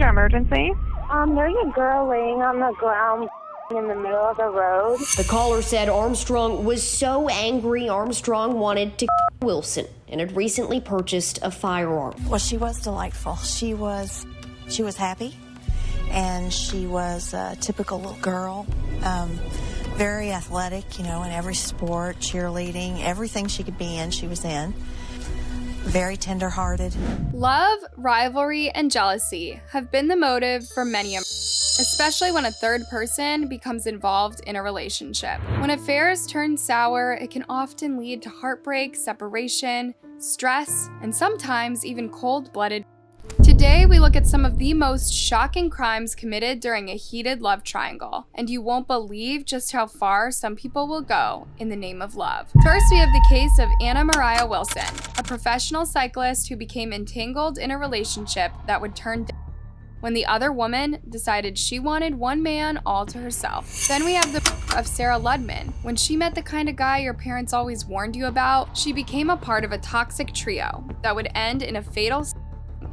your emergency? There's a girl laying on the ground in the middle of the road. The caller said Armstrong was so angry Armstrong wanted to Wilson and had recently purchased a firearm. Well, she was delightful. She was happy, and she was a typical little girl. Very athletic, in every sport, cheerleading, everything she could be in, she was in. Very tender-hearted. Love, rivalry, and jealousy have been the motive for many, especially when a third person becomes involved in a relationship. When affairs turn sour, it can often lead to heartbreak, separation, stress, and sometimes even cold-blooded. Today, we look at some of the most shocking crimes committed during a heated love triangle, and you won't believe just how far some people will go in the name of love. First, we have the case of Moriah Wilson, a professional cyclist who became entangled in a relationship that would turn down when the other woman decided she wanted one man all to herself. Then we have the of Sarah Ludemann. When she met the kind of guy your parents always warned you about, she became a part of a toxic trio that would end in a fatal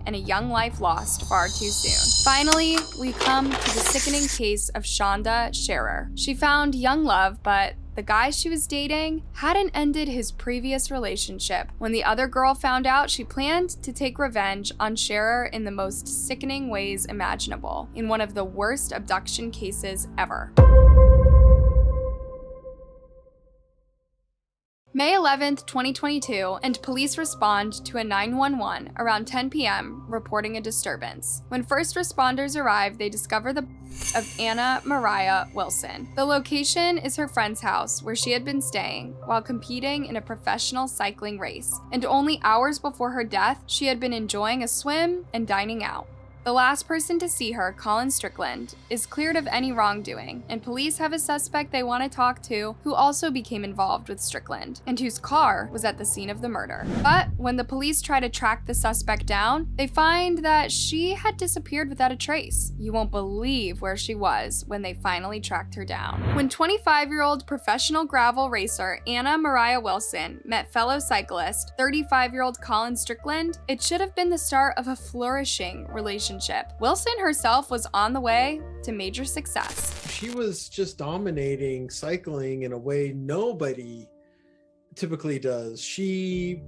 and a young life lost far too soon. Finally, we come to the sickening case of Shanda Sharer. She found young love, but the guy she was dating hadn't ended his previous relationship. When the other girl found out, she planned to take revenge on Sharer in the most sickening ways imaginable, in one of the worst abduction cases ever. May 11th, 2022, and police respond to a 911 around 10 p.m. reporting a disturbance. When first responders arrive, they discover the of Moriah Wilson. The location is her friend's house where she had been staying while competing in a professional cycling race, and only hours before her death, she had been enjoying a swim and dining out. The last person to see her, Colin Strickland, is cleared of any wrongdoing, and police have a suspect they want to talk to who also became involved with Strickland, and whose car was at the scene of the murder. But when the police try to track the suspect down, they find that she had disappeared without a trace. You won't believe where she was when they finally tracked her down. When 25-year-old professional gravel racer Moriah Wilson met fellow cyclist 35-year-old Colin Strickland, it should have been the start of a flourishing relationship. Wilson herself was on the way to major success. She was just dominating cycling in a way nobody typically does. She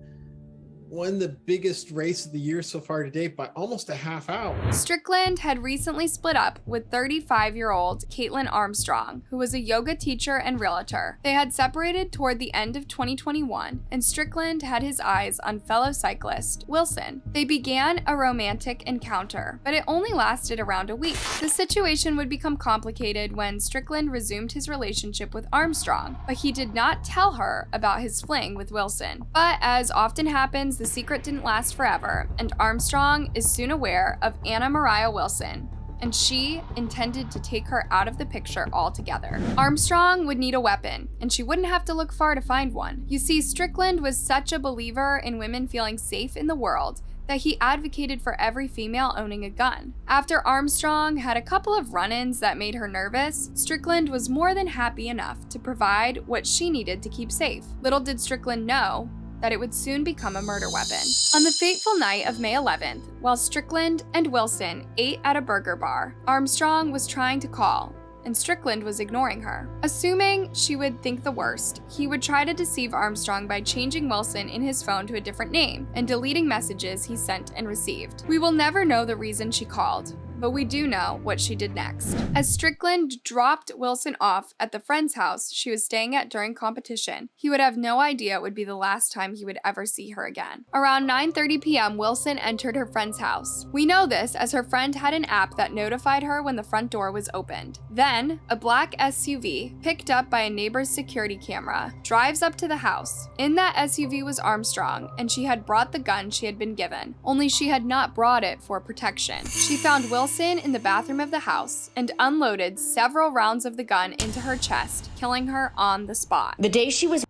won the biggest race of the year so far to date by almost a half hour. Strickland had recently split up with 35-year-old Caitlin Armstrong, who was a yoga teacher and realtor. They had separated toward the end of 2021, and Strickland had his eyes on fellow cyclist Wilson. They began a romantic encounter, but it only lasted around a week. The situation would become complicated when Strickland resumed his relationship with Armstrong, but he did not tell her about his fling with Wilson. But as often happens, the secret didn't last forever, and Armstrong is soon aware of Moriah Wilson, and she intended to take her out of the picture altogether. Armstrong would need a weapon, and she wouldn't have to look far to find one. You see, Strickland was such a believer in women feeling safe in the world that he advocated for every female owning a gun. After Armstrong had a couple of run-ins that made her nervous, Strickland was more than happy enough to provide what she needed to keep safe. Little did Strickland know that it would soon become a murder weapon. On the fateful night of May 11th, while Strickland and Wilson ate at a burger bar, Armstrong was trying to call, and Strickland was ignoring her. Assuming she would think the worst, he would try to deceive Armstrong by changing Wilson in his phone to a different name and deleting messages he sent and received. We will never know the reason she called, but we do know what she did next. As Strickland dropped Wilson off at the friend's house she was staying at during competition, he would have no idea it would be the last time he would ever see her again. Around 9:30 p.m., Wilson entered her friend's house. We know this as her friend had an app that notified her when the front door was opened. Then, a black SUV, picked up by a neighbor's security camera, drives up to the house. In that SUV was Armstrong, and she had brought the gun she had been given, only she had not brought it for protection. She found Wilson in the bathroom of the house and unloaded several rounds of the gun into her chest, killing her on the spot. The day she was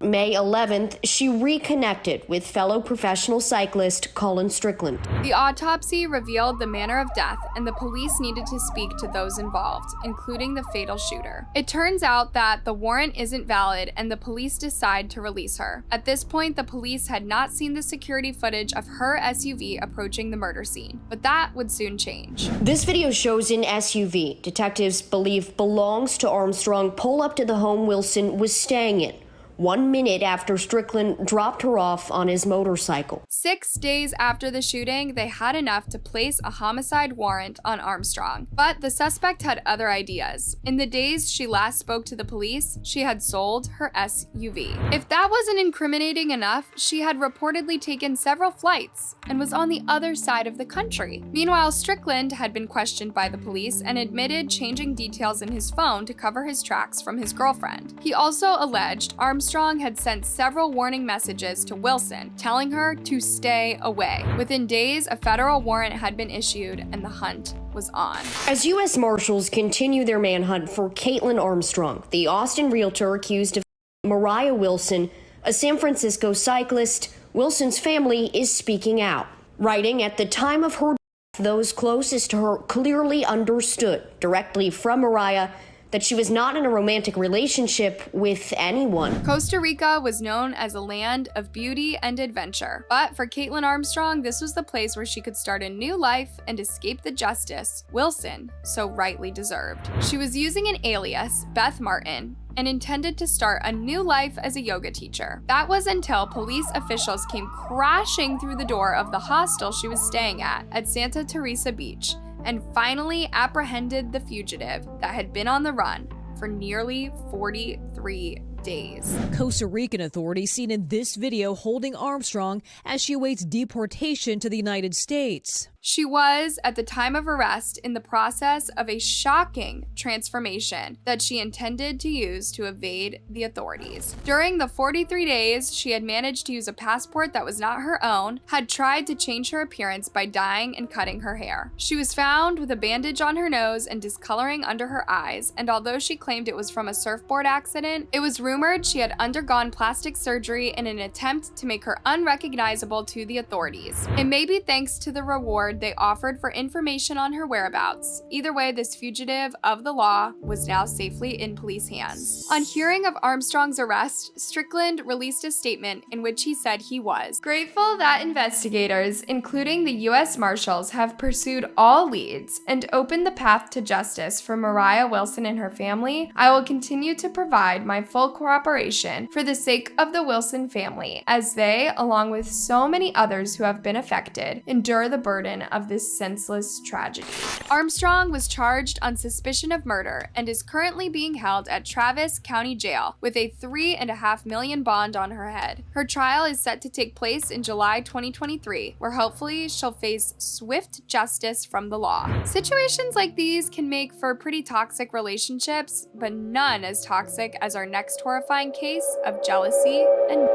May 11th, she reconnected with fellow professional cyclist Colin Strickland. The autopsy revealed the manner of death, and the police needed to speak to those involved, including the fatal shooter. It turns out that the warrant isn't valid, and the police decide to release her. At this point, the police had not seen the security footage of her SUV approaching the murder scene, but that would soon change. This video shows an SUV detectives believe belongs to Armstrong pull up to the home Wilson was staying in 1 minute after Strickland dropped her off on his motorcycle. 6 days after the shooting, they had enough to place a homicide warrant on Armstrong. But the suspect had other ideas. In the days she last spoke to the police, she had sold her SUV. If that wasn't incriminating enough, she had reportedly taken several flights and was on the other side of the country. Meanwhile, Strickland had been questioned by the police and admitted changing details in his phone to cover his tracks from his girlfriend. He also alleged Armstrong had sent several warning messages to Wilson, telling her to stay away. Within days, a federal warrant had been issued and the hunt was on. As U.S. Marshals continue their manhunt for Caitlin Armstrong, the Austin realtor accused of Moriah Wilson, a San Francisco cyclist, Wilson's family is speaking out. Writing, at the time of her death, those closest to her clearly understood directly from Moriah that she was not in a romantic relationship with anyone. Costa Rica was known as a land of beauty and adventure, but for Caitlin Armstrong, this was the place where she could start a new life and escape the justice Wilson so rightly deserved. She was using an alias, Beth Martin, and intended to start a new life as a yoga teacher. That was until police officials came crashing through the door of the hostel she was staying at Santa Teresa Beach, and finally apprehended the fugitive that had been on the run for nearly 43 days. Costa Rican authorities seen in this video holding Armstrong as she awaits deportation to the United States. She was, at the time of arrest, in the process of a shocking transformation that she intended to use to evade the authorities. During the 43 days, she had managed to use a passport that was not her own, had tried to change her appearance by dyeing and cutting her hair. She was found with a bandage on her nose and discoloring under her eyes, and although she claimed it was from a surfboard accident, it was rumored she had undergone plastic surgery in an attempt to make her unrecognizable to the authorities. It may be thanks to the reward they offered for information on her whereabouts. Either way, this fugitive of the law was now safely in police hands. On hearing of Armstrong's arrest, Strickland released a statement in which he said he was grateful that investigators, including the U.S. Marshals, have pursued all leads and opened the path to justice for Moriah Wilson and her family. I will continue to provide my full cooperation for the sake of the Wilson family, as they, along with so many others who have been affected, endure the burden of this senseless tragedy. Armstrong was charged on suspicion of murder and is currently being held at Travis County Jail with a $3.5 million bond on her head. Her trial is set to take place in July 2023, where hopefully she'll face swift justice from the law. Situations like these can make for pretty toxic relationships, but none as toxic as our next horrifying case of jealousy and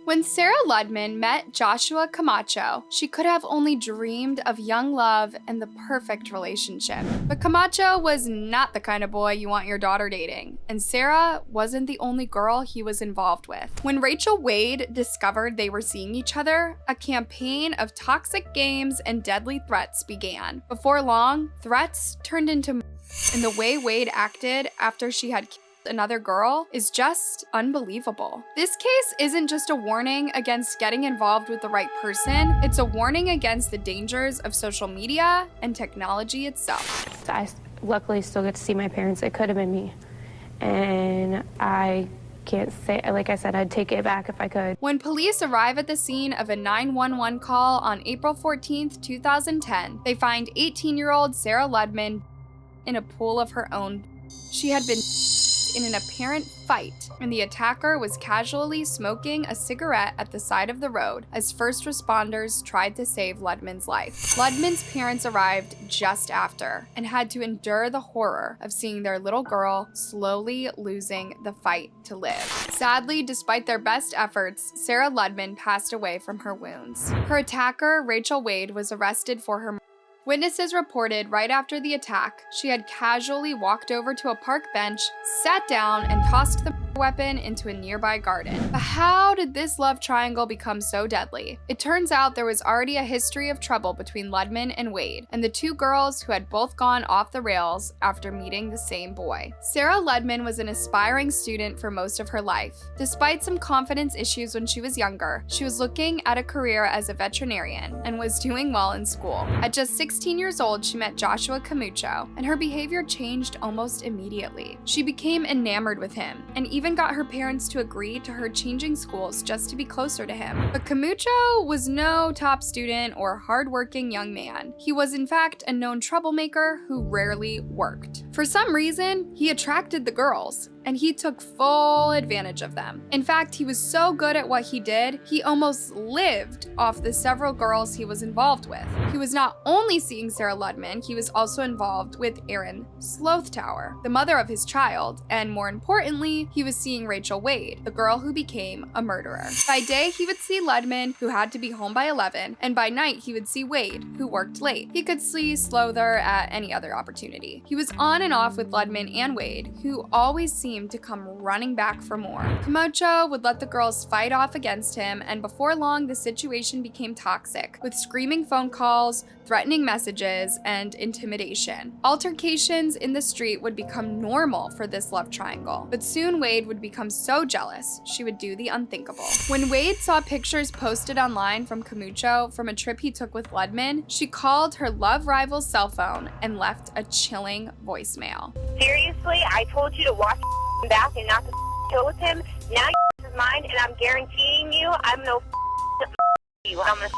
When Sarah Ludemann met Joshua Camacho, she could have only dreamed of young love and the perfect relationship. But Camacho was not the kind of boy you want your daughter dating, and Sarah wasn't the only girl he was involved with. When Rachel Wade discovered they were seeing each other, a campaign of toxic games and deadly threats began. Before long, threats turned into murder, and the way Wade acted after she had killed another girl is just unbelievable. This case isn't just a warning against getting involved with the right person, it's a warning against the dangers of social media and technology itself. I luckily still get to see my parents. It could have been me. And I can't say, like I said, I'd take it back if I could. When police arrive at the scene of a 911 call on April 14th, 2010, they find 18-year-old Sarah Ludemann in a pool of her own. She had been in an apparent fight, and the attacker was casually smoking a cigarette at the side of the road as first responders tried to save Ludemann's life. Ludemann's parents arrived just after and had to endure the horror of seeing their little girl slowly losing the fight to live. Sadly, despite their best efforts, Sarah Ludemann passed away from her wounds. Her attacker, Rachel Wade, was arrested for her Witnesses reported right after the attack, she had casually walked over to a park bench, sat down, and tossed the weapon into a nearby garden. But how did this love triangle become so deadly? It turns out there was already a history of trouble between Ludemann and Wade, and the two girls who had both gone off the rails after meeting the same boy. Sarah Ludemann was an aspiring student for most of her life. Despite some confidence issues when she was younger, she was looking at a career as a veterinarian and was doing well in school. At just 16 years old, she met Joshua Camacho, and her behavior changed almost immediately. She became enamored with him, and even got her parents to agree to her changing schools just to be closer to him. But Camacho was no top student or hardworking young man. He was in fact a known troublemaker who rarely worked. For some reason, he attracted the girls, and he took full advantage of them. In fact, he was so good at what he did, he almost lived off the several girls he was involved with. He was not only seeing Sarah Ludemann, he was also involved with Erin Slothtower, the mother of his child, and more importantly, he was seeing Rachel Wade, the girl who became a murderer. By day, he would see Ludemann, who had to be home by 11, and by night, he would see Wade, who worked late. He could see Slother at any other opportunity. He was on and off with Ludemann and Wade, who always seemed to come running back for more. Camacho would let the girls fight off against him, and before long, the situation became toxic, with screaming phone calls, threatening messages, and intimidation. Altercations in the street would become normal for this love triangle, but soon Wade would become so jealous, she would do the unthinkable. When Wade saw pictures posted online from Camacho from a trip he took with Ludemann, she called her love rival's cell phone and left a chilling voicemail. Seriously, I told you to watch back and not to chill with him. Now is mine, and I'm guaranteeing you, I'm no you. I'm gonna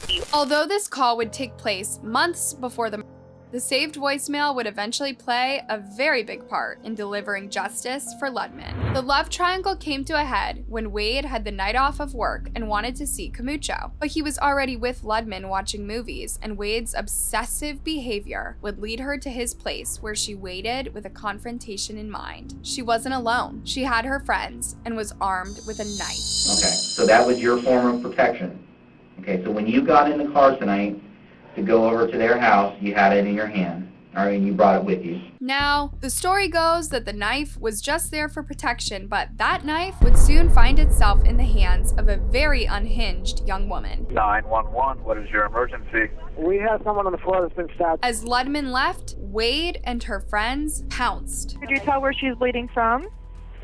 you. Although this call would take place months before the saved voicemail would eventually play a very big part in delivering justice for Ludemann. The love triangle came to a head when Wade had the night off of work and wanted to see Camacho, but he was already with Ludemann watching movies, and Wade's obsessive behavior would lead her to his place where she waited with a confrontation in mind. She wasn't alone. She had her friends and was armed with a knife. Okay, so that was your form of protection. Okay, so when you got in the car tonight to go over to their house, you had it in your hand, all right, and you brought it with you. Now, the story goes that the knife was just there for protection, but that knife would soon find itself in the hands of a very unhinged young woman. 911, what is your emergency? We have someone on the floor that's been stabbed. As Ludemann left, Wade and her friends pounced. Could you tell where she's bleeding from?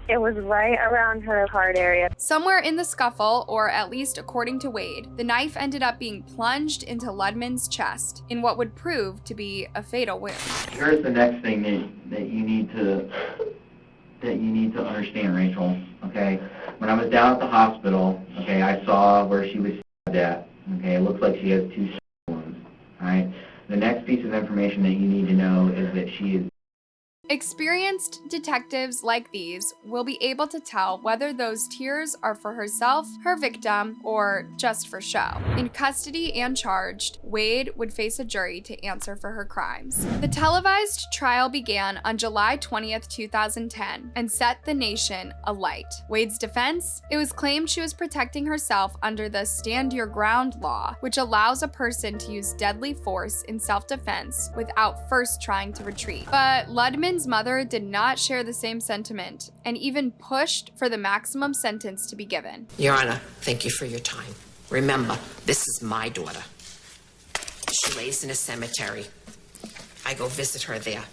It was right around her heart area. Somewhere in the scuffle, or at least according to Wade, the knife ended up being plunged into Ludmann's chest in what would prove to be a fatal wound. Here's the next thing that you need to understand, Rachel. Okay, when I was down at the hospital, okay, I saw where she was stabbed at. Okay, it looks like she has 2 wounds. All right. The next piece of information that you need to know is that she is. Experienced detectives like these will be able to tell whether those tears are for herself, her victim, or just for show. In custody and charged, Wade would face a jury to answer for her crimes. The televised trial began on July 20th, 2010, and set the nation alight. Wade's defense? It was claimed she was protecting herself under the Stand Your Ground law, which allows a person to use deadly force in self-defense without first trying to retreat. But Ludemann mother did not share the same sentiment and even pushed for the maximum sentence to be given. Your Honor, thank you for your time. Remember, this is my daughter. She lays in a cemetery. I go visit her there.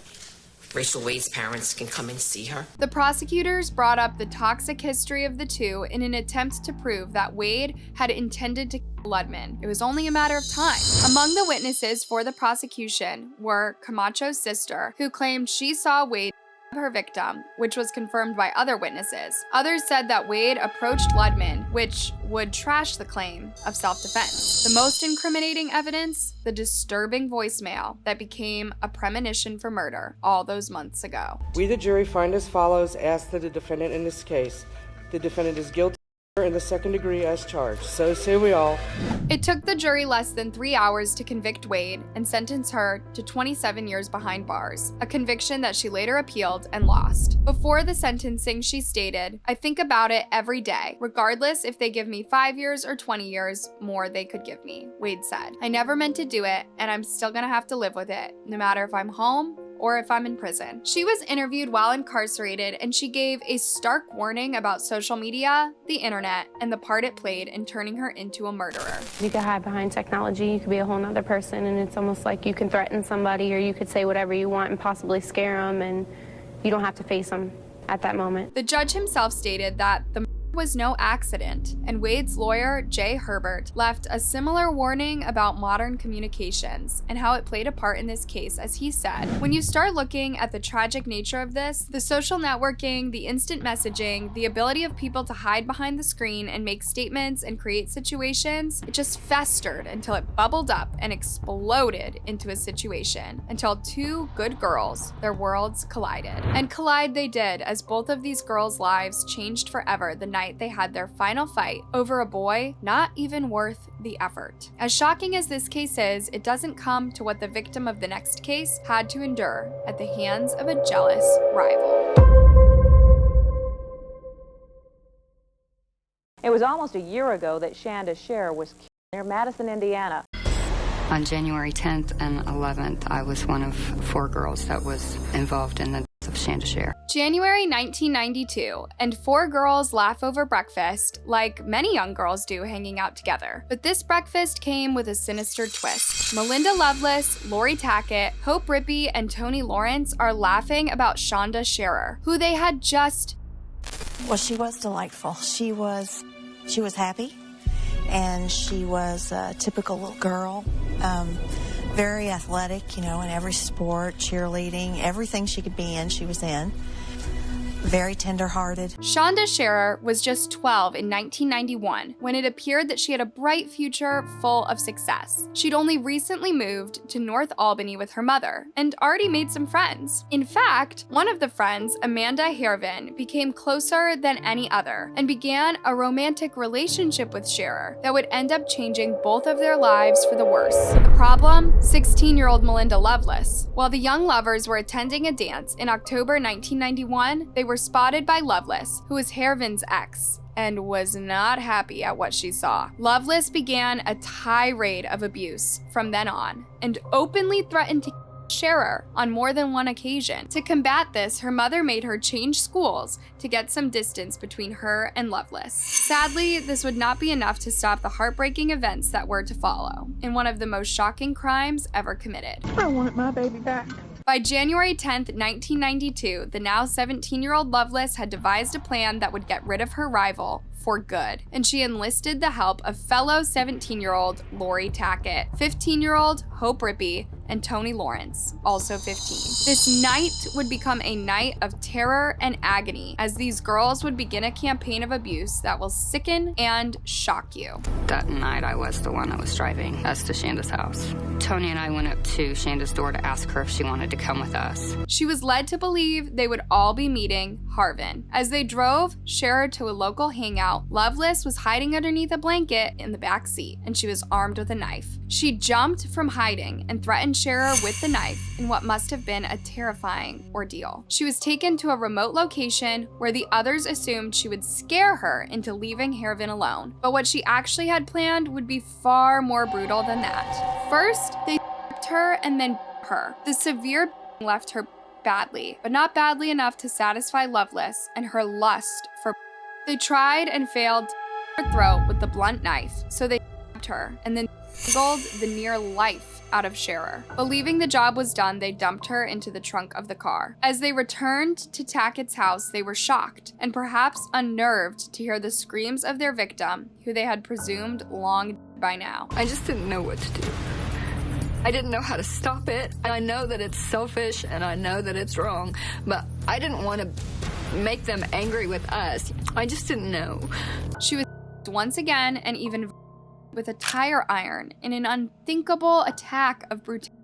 Rachel Wade's parents can come and see her. The prosecutors brought up the toxic history of the two in an attempt to prove that Wade had intended to kill Ludemann. It was only a matter of time. Among the witnesses for the prosecution were Camacho's sister, who claimed she saw Wade stab her victim, which was confirmed by other witnesses. Others said that Wade approached Ludemann, which would trash the claim of self-defense. The most incriminating evidence? The disturbing voicemail that became a premonition for murder all those months ago. We, the jury, find as follows: ask that the defendant in this case, the defendant is guilty in the second degree as charged. So say we all. It took the jury less than 3 hours to convict Wade and sentence her to 27 years behind bars, a conviction that she later appealed and lost. Before the sentencing, she stated, "I think about it every day, regardless if they give me 5 years or 20 years more they could give me," Wade said. "I never meant to do it, and I'm still gonna have to live with it, no matter if I'm home or if I'm in prison." She was interviewed while incarcerated, and she gave a stark warning about social media, the internet, and the part it played in turning her into a murderer. You could hide behind technology, you could be a whole nother person, and it's almost like you can threaten somebody or you could say whatever you want and possibly scare them, and you don't have to face them at that moment. The judge himself stated that the was no accident, and Wade's lawyer, Jay Herbert, left a similar warning about modern communications and how it played a part in this case, as he said, "When you start looking at the tragic nature of this, the social networking, the instant messaging, the ability of people to hide behind the screen and make statements and create situations, it just festered until it bubbled up and exploded into a situation, until two good girls, their worlds collided." And collide they did, as both of these girls' lives changed forever the night they had their final fight over a boy not even worth the effort. As shocking as this case is, it doesn't come to what the victim of the next case had to endure at the hands of a jealous rival. It was almost a year ago that Shanda Sharer was killed near Madison, Indiana. On January 10th and 11th, I was one of 4 girls that was involved in the death of Shanda Sharer. January 1992, and 4 girls laugh over breakfast, like many young girls do hanging out together. But this breakfast came with a sinister twist. Melinda Loveless, Lori Tackett, Hope Rippey, and Tony Lawrence are laughing about Shanda Sharer, who they had just... Well, she was delightful. She was happy, and she was a typical little girl. Very athletic, in every sport, cheerleading, everything she could be in, she was in. Very tender-hearted. Shanda Sharer was just 12 in 1991 when it appeared that she had a bright future full of success. She'd only recently moved to North Albany with her mother and already made some friends. In fact, one of the friends, Amanda Hervin, became closer than any other and began a romantic relationship with Sharer that would end up changing both of their lives for the worse. The problem? 16-year-old Melinda Loveless. While the young lovers were attending a dance in October 1991, they were spotted by Loveless, who was Hervin's ex, and was not happy at what she saw. Loveless began a tirade of abuse from then on, and openly threatened to kill Sharer on more than one occasion. To combat this, her mother made her change schools to get some distance between her and Loveless. Sadly, this would not be enough to stop the heartbreaking events that were to follow, in one of the most shocking crimes ever committed. I wanted my baby back. By January 10th, 1992, the now 17-year-old Loveless had devised a plan that would get rid of her rival for good, and she enlisted the help of fellow 17-year-old Lori Tackett, 15-year-old Hope Rippey, and Tony Lawrence, also 15. This night would become a night of terror and agony, as these girls would begin a campaign of abuse that will sicken and shock you. That night, I was the one that was driving us to Shanda's house. Tony and I went up to Shanda's door to ask her if she wanted to come with us. She was led to believe they would all be meeting Harvin. As they drove Sharer to a local hangout, Loveless was hiding underneath a blanket in the back seat, and she was armed with a knife. She jumped from hiding and threatened Sharer with the knife in what must have been a terrifying ordeal. She was taken to a remote location where the others assumed she would scare her into leaving Hervin alone. But what she actually had planned would be far more brutal than that. First, they f***ed her and then her. The severe left her badly, but not badly enough to satisfy Loveless and her lust for. They tried and failed to her throat with the blunt knife, so they stabbed her and then strangled the near life out of Sharer. Believing the job was done, they dumped her into the trunk of the car. As they returned to Tackett's house, they were shocked and perhaps unnerved to hear the screams of their victim, who they had presumed long dead by now. I just didn't know what to do. I didn't know how to stop it. I know that it's selfish and I know that it's wrong, but I didn't want to make them angry with us. I just didn't know. She was once again, and even with a tire iron in an unthinkable attack of brutality.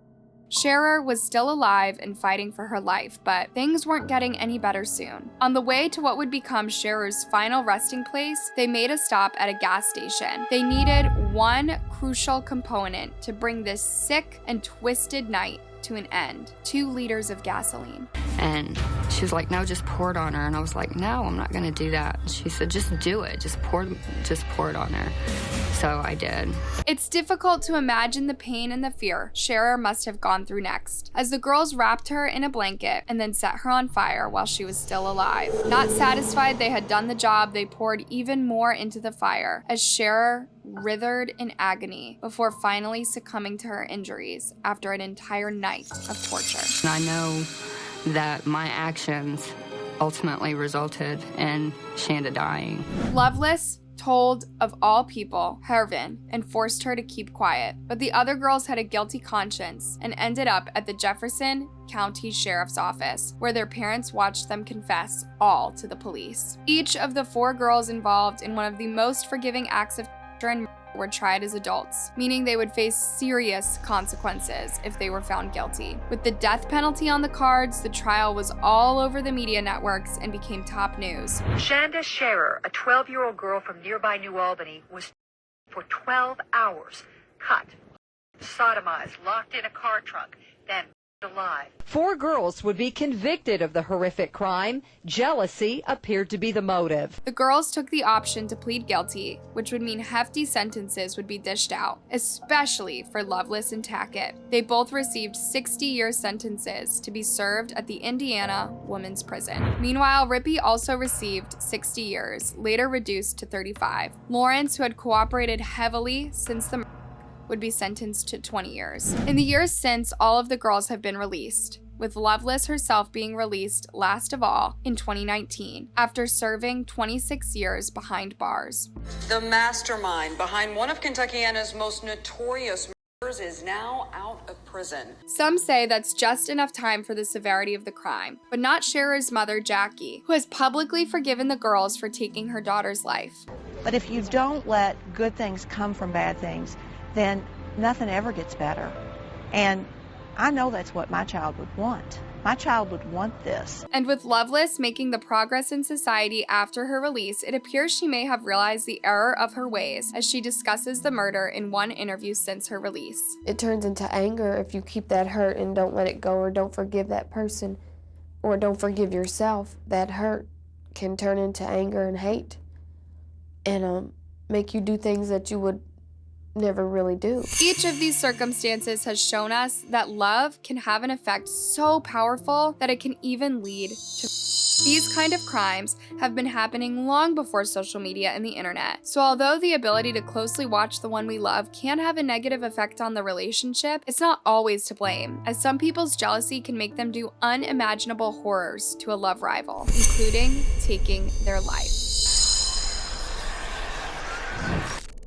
Sharer was still alive and fighting for her life, but things weren't getting any better soon. On the way to what would become Sharer's final resting place, they made a stop at a gas station. They needed one crucial component to bring this sick and twisted night to an end: 2 liters of gasoline. And she was like, no, just pour it on her. And I was like, no, I'm not gonna do that. She said, just do it, just pour it on her. So I did. It's difficult to imagine the pain and the fear Sharer must have gone through next, as the girls wrapped her in a blanket and then set her on fire while she was still alive. Not satisfied they had done the job, they poured even more into the fire, as Sharer writhed in agony before finally succumbing to her injuries after an entire night of torture. And I know that my actions ultimately resulted in Shanda dying. Loveless told, of all people, Hervin, and forced her to keep quiet. But the other girls had a guilty conscience and ended up at the Jefferson County Sheriff's Office, where their parents watched them confess all to the police. Each of the 4 girls involved in one of the most forgiving acts of torture and murder were tried as adults, meaning they would face serious consequences if they were found guilty. With the death penalty on the cards, the trial was all over the media networks and became top news. Shanda Sharer, a 12-year-old girl from nearby New Albany, was for 12 hours, cut, sodomized, locked in a car trunk, then alive. 4 girls would be convicted of the horrific crime. Jealousy appeared to be the motive. The girls took the option to plead guilty, which would mean hefty sentences would be dished out, especially for Loveless and Tackett. They both received 60-year sentences to be served at the Indiana Women's Prison. Meanwhile, Rippey also received 60 years, later reduced to 35. Lawrence, who had cooperated heavily since the murder, would be sentenced to 20 years. In the years since, all of the girls have been released, with Loveless herself being released last of all in 2019 after serving 26 years behind bars. The mastermind behind one of Kentuckiana's most notorious murders is now out of prison. Some say that's just enough time for the severity of the crime, but not Sharer's mother, Jackie, who has publicly forgiven the girls for taking her daughter's life. But if you don't let good things come from bad things, then nothing ever gets better. And I know that's what my child would want. My child would want this. And with Loveless making the progress in society after her release, it appears she may have realized the error of her ways as she discusses the murder in one interview since her release. It turns into anger if you keep that hurt and don't let it go, or don't forgive that person, or don't forgive yourself. That hurt can turn into anger and hate and make you do things that you would never really do. Each of these circumstances has shown us that love can have an effect so powerful that it can even lead to these kind of crimes have been happening long before social media and the internet. So although the ability to closely watch the one we love can have a negative effect on the relationship, it's not always to blame, as some people's jealousy can make them do unimaginable horrors to a love rival, including taking their life.